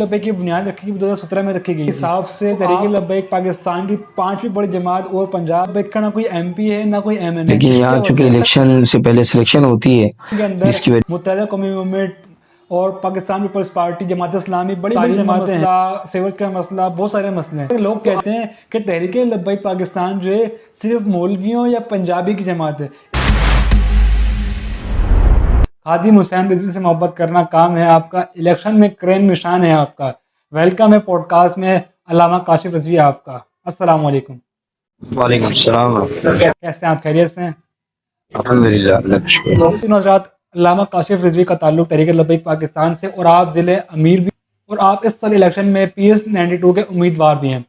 لبیک کی بنیاد رکھی گئی 2017 میں رکھی گئی حساب سے تحریک لبیک پاکستان کی 5ویں بڑی جماعت اور پنجاب لبیک کا نہ کوئی ایم پی ہے نہ کوئی ایم این اے، لیکن یہاں چونکہ الیکشن سے پہلے سلیکشن ہوتی ہے کے اندر جس کی وجہ متحدہ قومی موومنٹ اور پاکستان پیپلز پارٹی جماعت اسلامی بڑی بڑی جماعتیں ہیں، سیوٹ کا مسئلہ، بہت سارے مسئلے ہیں۔ لوگ کہتے ہیں کہ تحریک لبیک پاکستان جو ہے صرف مولویوں یا پنجابی کی جماعت ہے۔ خادم حسین رضوی سے محبت کرنا کام ہے آپ کا، الیکشن میں کرین نشان ہے آپ کا۔ ویلکم ہے پوڈ کاسٹ میں علامہ کاشف رضوی آپ کا۔ السلام علیکم۔ وعلیکم السلام کیسے ہیں آپ؟ خیریت سے ہیں؟ الحمدللہ اللہ کا شکر۔ نوجات علامہ کاشف رضوی کا تعلق تحریک لبیک پاکستان سے، اور آپ ضلع امیر بھی، اور آپ اس سال الیکشن میں PS 92 کے امیدوار بھی ہیں۔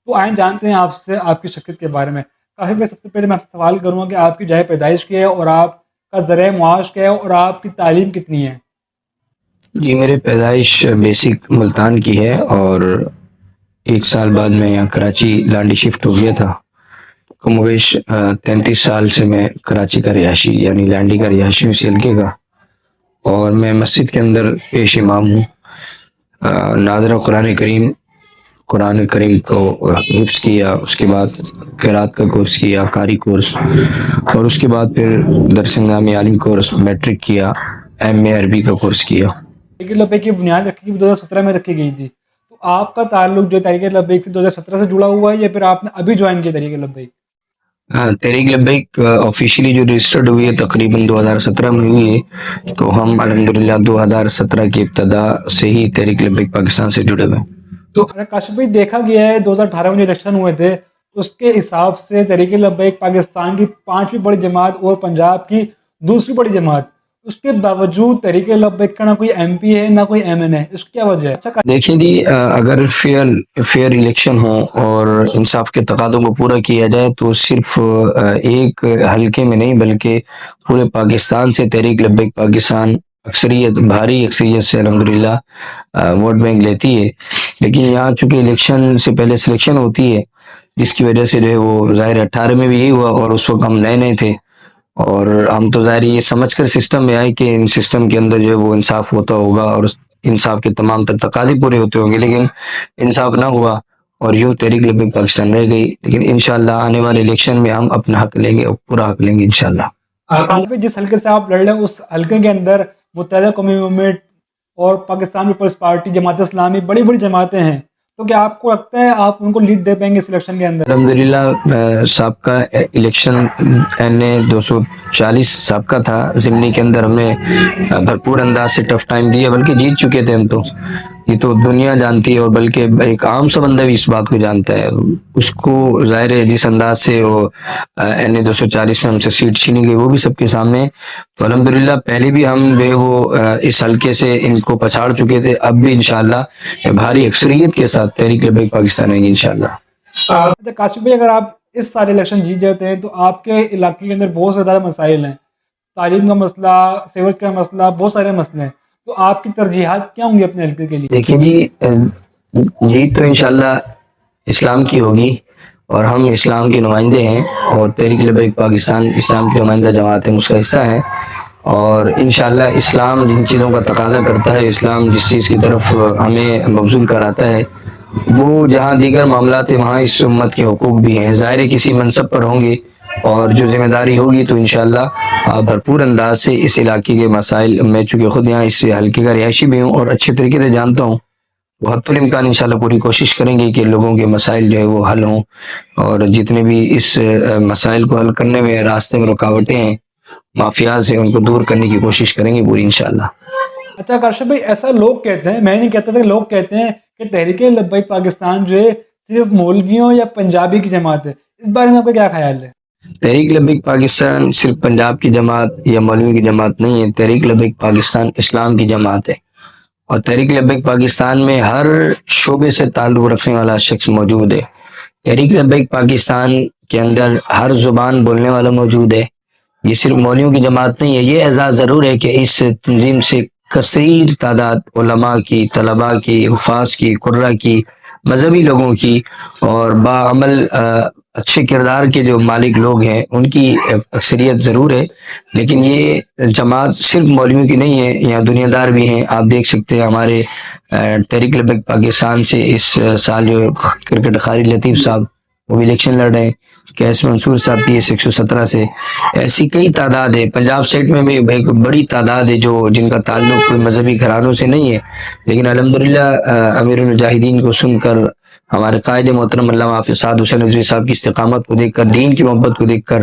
تو آئیں جانتے ہیں آپ سے آپ کی شخصیت کے بارے میں۔ کاشف بھائی، سب سے پہلے میں آپ سے سوال کروں گا کہ آپ کی جائے پیدائش کیا ہے اور آپ کا ذرائع معاش کیا ہے اور آپ کی تعلیم کتنی ہے؟ جی میرے پیدائش بیسک ملتان کی ہے، اور 1 سال بعد میں یہاں کراچی لانڈی شفٹ ہو گیا تھا۔ کم و بیش 33 سال سے میں کراچی کا رہائشی یعنی لانڈی کا رہائشی ہوں، اسی حلقے کا، اور میں مسجد کے اندر پیش امام ہوں۔ ناظرہ قرآن کریم کو حفظ کیا، اس کے بعد قرات کا کورس کیا، قاری کورس، اور اس کے بعد پھر درس نظامی عالم کورس، میٹرک کیا، MA عربی کا کورس کیا۔ تحریک لبیک کی بنیاد رکھی گئی 2017 میں رکھی گئی تھی، تو آپ کا تعلق جو تحریک لبیک سے 2017 سے جڑا ہوا ہے یا پھر آپ نے ابھی جوائن کیا تحریک لبیک؟ ہاں، تحریک لبیک آفیشلی جو رجسٹرڈ ہوئی ہے تقریباً 2017 میں ہوئی ہے، تو ہم الحمدللہ 2017 کی ابتدا سے ہی تحریک لبیک پاکستان سے جڑے ہوئے ہیں۔ اچھا کاشف بھائی، دیکھا گیا ہے 2018 میں جو الیکشن ہوئے تھے اس کے حساب سے تحریک لبیک پاکستان کی 5ویں بڑی جماعت اور پنجاب کی 2سری بڑی جماعت، اس کے باوجود تحریک لبیک کا نہ کوئی ایم پی ہے نہ کوئی ایم این اے، اس کی کیا وجہ ہے؟ اچھا دیکھیں جی، اگر فیئر الیکشن ہو اور انصاف کے تقاضوں کو پورا کیا جائے تو صرف ایک حلقے میں نہیں بلکہ پورے پاکستان سے تحریک لبیک پاکستان بھاری اکثریت سے الحمدللہ ووٹ بینک لیتی ہے۔ لیکن یہاں چونکہ الیکشن سے پہلے سلیکشن ہوتی ہے جس کی وجہ سے جو ہے وہ ظاہر 18 میں بھی یہی ہوا، اور اس وقت ہم نئے تھے، اور ہم تو ظاہر یہ سمجھ کر سسٹم میں آئے کہ ان سسٹم کے اندر جو ہے وہ انصاف ہوتا ہوگا اور انصاف کے تمام تر تقاضے پورے ہوتے ہوں گے، لیکن انصاف نہ ہوا اور یوں تحریک لبیک پاکستان رہ گئی۔ لیکن انشاءاللہ آنے والے الیکشن میں ہم اپنا حق لیں گے اور پورا حق لیں گے انشاءاللہ۔ جس حلقے سے آپ لڑ رہے ہیں اس حلقے کے اندر متحدہ قومی موومنٹ اور پاکستان پیپلز پارٹی جماعت اسلامی بڑی بڑی جماعتیں ہیں، تو کیا آپ کو لگتا ہے آپ ان کو لیڈ دے پائیں گے اس الیکشن کے اندر؟ الحمدللہ سابقہ الیکشن NA 240 سابقہ تھا، ضمنی کے اندر ہم نے بھرپور انداز سے ٹف ٹائم دیا، بلکہ جیت چکے تھے ہم تو، یہ تو دنیا جانتی ہے، اور بلکہ ایک عام سا بندہ بھی اس بات کو جانتا ہے۔ اس کو ظاہر ہے جس انداز سے وہ NA 240 میں ہم سے سیٹ چھینی گئی وہ بھی سب کے سامنے، تو الحمدللہ پہلے بھی ہم جو ہے وہ اس حلقے سے ان کو پچھاڑ چکے تھے، اب بھی انشاءاللہ بھاری اکثریت کے ساتھ تحریک لبیک پاکستان ہے انشاءاللہ۔ کاشف بھائی، اگر آپ اس سارے الیکشن جیت جاتے ہیں تو آپ کے علاقے کے اندر بہت سے زیادہ مسائل ہیں، تعلیم کا مسئلہ، سیوٹ کا مسئلہ، بہت سارے مسئلے ہیں، تو آپ کی ترجیحات کیا ہوں گی اپنے حلقے کے لیے؟ دیکھیں جی، جیت تو انشاءاللہ اسلام کی ہوگی، اور ہم اسلام کے نمائندے ہیں، اور تحریک لبیک پاکستان اسلام کی نمائندہ جماعت ہے، اس کا حصہ ہے، اور انشاءاللہ اسلام جن چیزوں کا تقاضا کرتا ہے، اسلام جس چیز کی طرف ہمیں مبذول کراتا ہے، وہ جہاں دیگر معاملات ہیں وہاں اس امت کے حقوق بھی ہیں، ظاہر ہے کسی منصب پر ہوں گے اور جو ذمہ داری ہوگی تو انشاءاللہ بھرپور انداز سے اس علاقے کے مسائل، میں چونکہ خود یہاں اس حلقے کا رہائشی بھی ہوں اور اچھے طریقے سے جانتا ہوں، بہت الامکان انشاءاللہ پوری کوشش کریں گے کہ لوگوں کے مسائل جو ہے وہ حل ہوں، اور جتنے بھی اس مسائل کو حل کرنے میں راستے میں رکاوٹیں ہیں، مافیات سے، ان کو دور کرنے کی کوشش کریں گے پوری انشاءاللہ۔ اچھا کاشف بھائی، ایسا لوگ کہتے ہیں، میں نہیں کہتا تھا، لوگ کہتے ہیں کہ تحریک لبیک پاکستان جو ہے صرف مولویوں یا پنجابی کی جماعت ہے، اس بارے میں آپ کا کیا خیال ہے؟ تحریک لبیک پاکستان صرف پنجاب کی جماعت یا مولوی کی جماعت نہیں ہے، تحریک لبیک پاکستان اسلام کی جماعت ہے، اور تحریک لبیک پاکستان میں ہر شعبے سے تعلق رکھنے والا شخص موجود ہے۔ تحریک لبیک پاکستان کے اندر ہر زبان بولنے والا موجود ہے، یہ صرف مولویوں کی جماعت نہیں ہے۔ یہ اعزاز ضرور ہے کہ اس تنظیم سے کثیر تعداد علماء کی، طلباء کی، حفاظ کی، قراء کی، مذہبی لوگوں کی اور باعمل اچھے کردار کے جو مالک لوگ ہیں ان کی اکثریت ضرور ہے، لیکن یہ جماعت صرف مولویوں کی نہیں ہے، یہاں دنیا دار بھی ہیں. آپ دیکھ سکتے ہیں ہمارے تحریک لبیک پاکستان سے اس سال جو کرکٹ خالد لطیف صاحب وہ بھی الیکشن لڑ رہے ہیں، کیس منصور صاحب پی ایس 117 سے. ایسی کئی تعداد ہے، پنجاب سیٹ میں بھی ایک بڑی تعداد ہے جو جن کا تعلق کوئی مذہبی گھرانوں سے نہیں ہے، لیکن الحمدللہ امیر المجاہدین کو سن کر، ہمارے قائد محترم علامہ حافظ سعد حسین رضوی صاحب کی استقامت کو دیکھ کر، دین کی محبت کو دیکھ کر،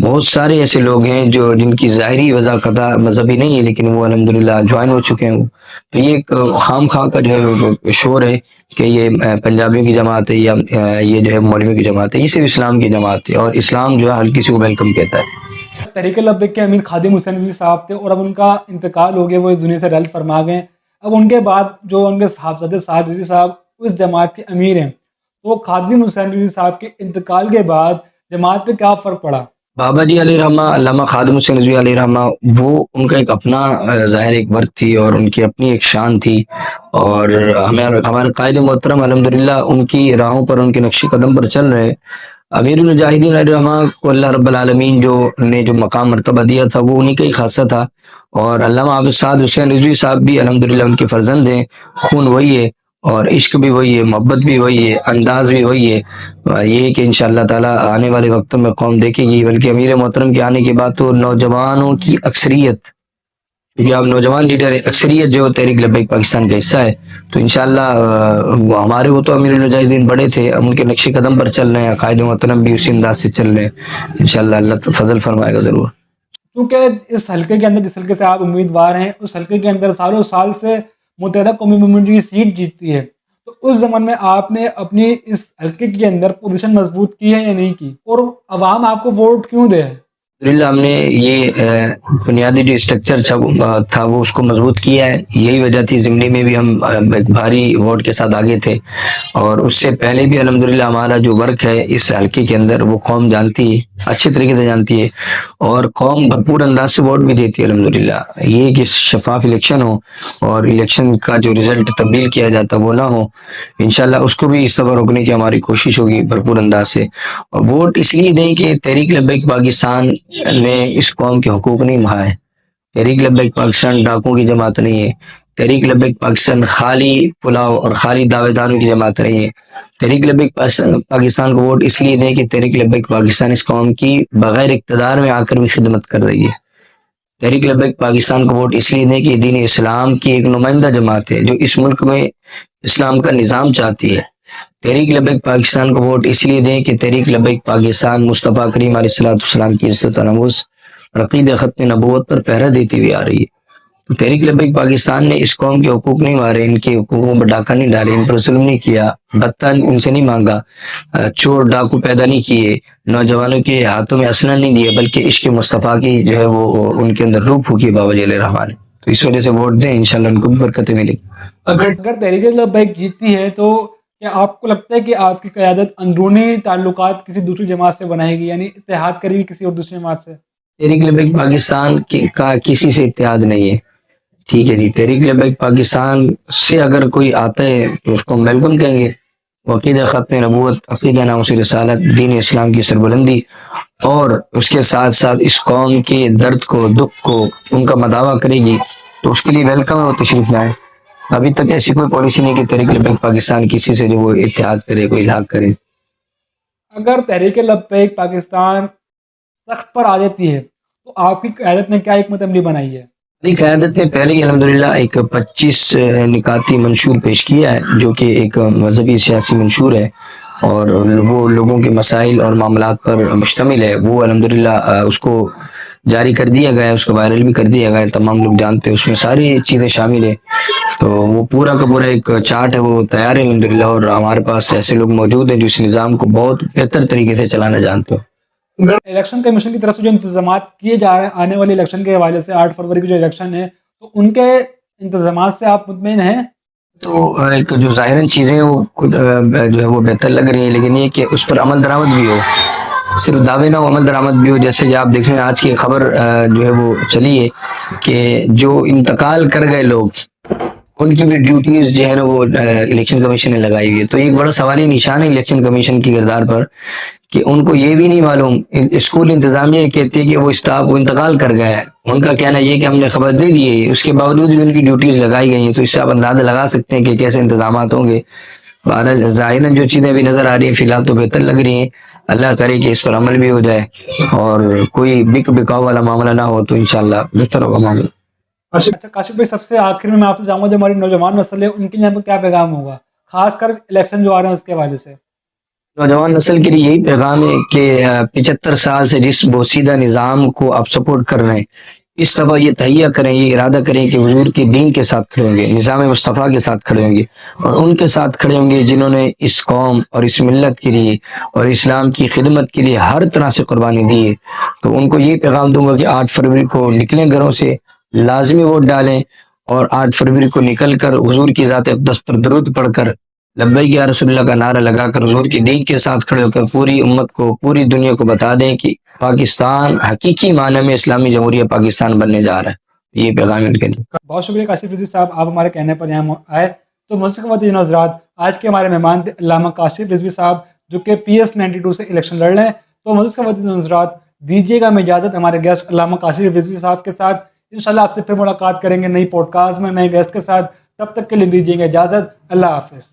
بہت سارے ایسے لوگ ہیں جو جن کی ظاہری وضاحت مذہبی نہیں ہے لیکن وہ الحمدللہ جوائن ہو چکے ہیں. تو یہ ایک خام خواہ کا جو ہے شور ہے کہ یہ پنجابیوں کی جماعت ہے یا یہ جو ہے مولویوں کی جماعت ہے. یہ صرف اسلام کی جماعت ہے اور اسلام جو ہے ہر کسی کو ویلکم کہتا ہے. تحریک لبیک کے امیر خادم حسین رضوی صاحب تھے اور اب ان کا انتقال ہو گیا، وہ اس دنیا سے رحلت فرما گئے. اب ان کے بعد جو ان کے صاحبزادے سعد رضوی صاحب اس جماعت کے امیر ہیں، تو خادم حسین رضوی صاحب کے انتقال کے بعد جماعت پہ کیا فرق پڑا؟ بابا جی علیہ رحمہ، علامہ خادم حسین رضوی علیہ رحمہ، وہ ان کا ایک اپنا ظاہر ایک ورد تھی اور ان کی اپنی ایک شان تھی، اور ہمارے قائد محترم الحمدللہ ان کی راہوں پر، ان کے نقش قدم پر چل رہے. امیر المجاہدین علیہ رحمہ کو اللہ رب العالمین جو مقام مرتبہ دیا تھا وہ انہیں کا ہی خاصہ تھا، اور علامہ حافظ سعد حسین رضوی صاحب بھی الحمدللہ ان کے فرزند ہیں. خون وہی ہے اور عشق بھی وہی ہے، محبت بھی وہی ہے، انداز بھی وہی ہے. یہ کہ انشاءاللہ تعالی آنے والے وقتوں میں قوم دیکھے گی، بلکہ امیر محترم کے آنے کے بعد تو نوجوانوں کی اکثریت، کیونکہ آپ نوجوان لیڈر اکثریت جو تحریک لبیک پاکستان کا حصہ ہے، تو انشاءاللہ ہمارے وہ تو امیر المجاہدین بڑے تھے، ہم ان کے نقش قدم پر چل رہے ہیں، قائد محترم بھی اسی انداز سے چل رہے ہیں. انشاءاللہ اللہ فضل فرمائے گا ضرور. کیونکہ اس حلقے کے اندر، جس حلقے سے آپ امیدوار ہیں، اس حلقے کے اندر سالوں سال سے متحدہ قومی موومنٹ کی سیٹ جیتتی ہے، تو اس زمن میں آپ نے اپنی اس حلقے کے اندر پوزیشن مضبوط کی ہے یا نہیں کی، اور عوام آپ کو ووٹ کیوں دے؟ الحمدللہ ہم نے یہ بنیادی جو اسٹرکچر تھا وہ اس کو مضبوط کیا ہے. یہی وجہ تھی ضمنی میں بھی ہم ایک بھاری ووٹ کے ساتھ آگے تھے، اور اس سے پہلے بھی الحمدللہ ہمارا جو ورک ہے اس حلقے کے اندر وہ قوم جانتی ہے، اچھے طریقے سے جانتی ہے، اور قوم بھرپور انداز سے ووٹ بھی دیتی ہے الحمدللہ. یہ کہ شفاف الیکشن ہو اور الیکشن کا جو رزلٹ تبدیل کیا جاتا وہ نہ ہو، انشاءاللہ اس کو بھی اس طرح روکنے کی ہماری کوشش ہوگی بھرپور انداز سے. اور ووٹ اس لیے دیں کہ تحریک لبیک پاکستان نے اس قوم کے حقوق نہیں مہائے. تحریک لبیک پاکستان ڈاکوں کی جماعت نہیں ہے. تحریک لبیک پاکستان خالی پلاؤ اور خالی دعوے داروں کی جماعت نہیں ہے. تحریک لبیک پاکستان کو ووٹ اس لیے دیں کہ تحریک لبیک پاکستان اس قوم کی بغیر اقتدار میں آ کر بھی خدمت کر رہی ہے. تحریک لبیک پاکستان کو ووٹ اس لیے دیں کہ دین اسلام کی ایک نمائندہ جماعت ہے جو اس ملک میں اسلام کا نظام چاہتی ہے. تحریک لبیک پاکستان کو ووٹ اس لیے دیں کہ تحریک لبیک پاکستان مصطفیٰ کریم علیہ السلام کی عزت و ناموس، عقید ختم نبوت پر پہرا دیتی ہوئی آ رہی ہے. تو تحریک لبیک پاکستان نے اس قوم کے حقوق نہیں مارے، ان کے حقوقوں پر ڈاکہ نہیں ڈالے، ان پر ظلم نہیں کیا، بھتہ ان سے نہیں مانگا، چور ڈاکو پیدا نہیں کیے، نوجوانوں کے ہاتھوں میں اسلحہ نہیں دیے، بلکہ عشق مصطفیٰ کی جو ہے وہ ان کے اندر روح پھونکی بابا جی علیہ رحمٰ نے. تو اس وجہ سے ووٹ دیں، انشاءاللہ ان کو بھی برکتیں ملیں. اگر تحریک لبیک جیتتی ہے تو کیا آپ کو لگتا ہے کہ آپ کی قیادت اندرونی تعلقات کسی دوسری جماعت سے بنائے گی، یعنی اتحاد کرے گی کسی اور دوسری جماعت سے؟ تحریک لبیک پاکستان کا کسی سے اتحاد نہیں ہے، ٹھیک ہے جی. تحریک لبیک پاکستان سے اگر کوئی آتا ہے تو اس کو ہم ویلکم کہیں گے. عقیدہ ختم نبوت، عقیدہ ناموس رسالت، دین اسلام کی سربلندی، اور اس کے ساتھ ساتھ اس قوم کے درد کو، دکھ کو ان کا مداوع کرے گی، تو اس کے لیے ویلکم ہے، وہ تشریف لائیں. ابھی تک ایسی کوئی پالیسی نہیں کہ تحریک لبیک پاکستان کسی سے جو وہ اتحاد کرے، کوئی الحاق کرے. اگر تحریک لبیک پاکستان سخت پر آ جاتی ہے تو آپ کی قیادت نے کیا حکمت عملی بنائی ہے؟ میری قیادت نے پہلے ہی الحمدللہ ایک 25 نکاتی منشور پیش کیا ہے جو کہ ایک مذہبی سیاسی منشور ہے، اور وہ لوگوں کے مسائل اور معاملات پر مشتمل ہے. وہ الحمدللہ اس کو جاری کر دیا گیا ہے، اس کو وائرل بھی کر دیا گیا ہے، تمام لوگ جانتے ہیں، اس میں ساری چیزیں شامل ہیں. تو وہ پورا کا پورا ایک چارٹ ہے، وہ تیار ہے الحمدللہ، اور ہمارے پاس ایسے لوگ موجود ہیں جو اس نظام کو بہت بہتر طریقے سے چلانا جانتے ہیں. الیکشن کمیشن کی طرف سے جو انتظامات کیے جا رہے ہیں آنے والے الیکشن کے حوالے سے، 8 فروری کی جو الیکشن ہے، تو ان کے انتظامات سے آپ مطمئن ہیں؟ تو ایک جو ظاہراً چیزیں وہ جو ہے وہ بہتر لگ رہی ہیں، لیکن یہ کہ اس پر عمل درآمد بھی ہو، صرف دعوے نہ ہو، عمل درآمد بھی ہو. جیسے کہ آپ دیکھیں آج کی خبر جو ہے وہ چلی ہے کہ جو انتقال کر گئے لوگ ان کی بھی ڈیوٹیز جو ہے نا وہ الیکشن کمیشن نے لگائی ہوئی ہے. تو ایک بڑا سوالی نشان ہے الیکشن کمیشن کی کردار پر کہ ان کو یہ بھی نہیں معلوم، اسکول انتظامیہ کہتی ہے کہ وہ اسٹاف وہ انتقال کر گیا ہے، ان کا کہنا یہ کہ ہم نے خبر دے دی ہے، اس کے باوجود بھی ان کی ڈیوٹیز لگائی گئی ہیں، تو اس سے آپ اندازہ لگا سکتے ہیں کہ کیسے انتظامات ہوں گے۔ بہرحال ظاہراً جو چیزیں ابھی نظر آ رہی ہیں فی الحال تو بہتر لگ رہی ہیں، اللہ کرے کہ اس پر عمل بھی ہو جائے اور کوئی بکاؤ والا معاملہ نہ ہو تو انشاءاللہ بہتر ہوگا معاملہ۔ اچھا کاشف بھائی، سب سے آخر میں آپ سے جانوں جو ہماری نوجوان نسل ہے ان کے لیے کیا پیغام ہوگا، خاص کر الیکشن جو آ رہے ہیں اس کے حوالے سے؟ نوجوان نسل کے لیے یہی پیغام ہے کہ 75 سال سے جس بوسیدہ نظام کو آپ سپورٹ کر رہے ہیں، اس دفعہ یہ تہیہ کریں، یہ ارادہ کریں کہ حضور کے دین کے ساتھ کھڑے ہوں گے، نظام مصطفیٰ کے ساتھ کھڑے ہوں گے، اور ان کے ساتھ کھڑے ہوں گے جنہوں نے اس قوم اور اس ملت کے لیے اور اسلام کی خدمت کے لیے ہر طرح سے قربانی دی ہے۔ تو ان کو یہ پیغام دوں گا کہ 8 فروری کو نکلیں گھروں سے، لازمی ووٹ ڈالیں، اور 8 فروری کو نکل کر حضور کی ذات اقدس پر درود پڑھ کر لبیک یا رسول اللہ کا نعرہ لگا کر حضور کے دین کے ساتھ کھڑے ہو کر پوری امت کو، پوری دنیا کو بتا دیں کہ پاکستان حقیقی معنی میں اسلامی جمہوریہ پاکستان بننے جا رہا ہے۔ یہ پیغام ان کے لیے۔ بہت شکریہ کاشف رضوی صاحب، آپ ہمارے کہنے پر یہاں آئے۔ تو مجھ کے وطن حضرات، آج کے ہمارے مہمان تھے علامہ کاشف رضوی صاحب، جو کہ PS 92 سے الیکشن لڑ رہے ہیں۔ تو مجھ کے وطن حضرات، دیجیے گا میں اجازت ہمارے گیسٹ علامہ کاشف رضوی صاحب کے ساتھ۔ انشاءاللہ آپ سے پھر ملاقات کریں گے نئی پوڈ کاسٹ میں نئے گیسٹ کے ساتھ۔ تب تک کے لیے دیجیے گا اجازت، اللہ حافظ۔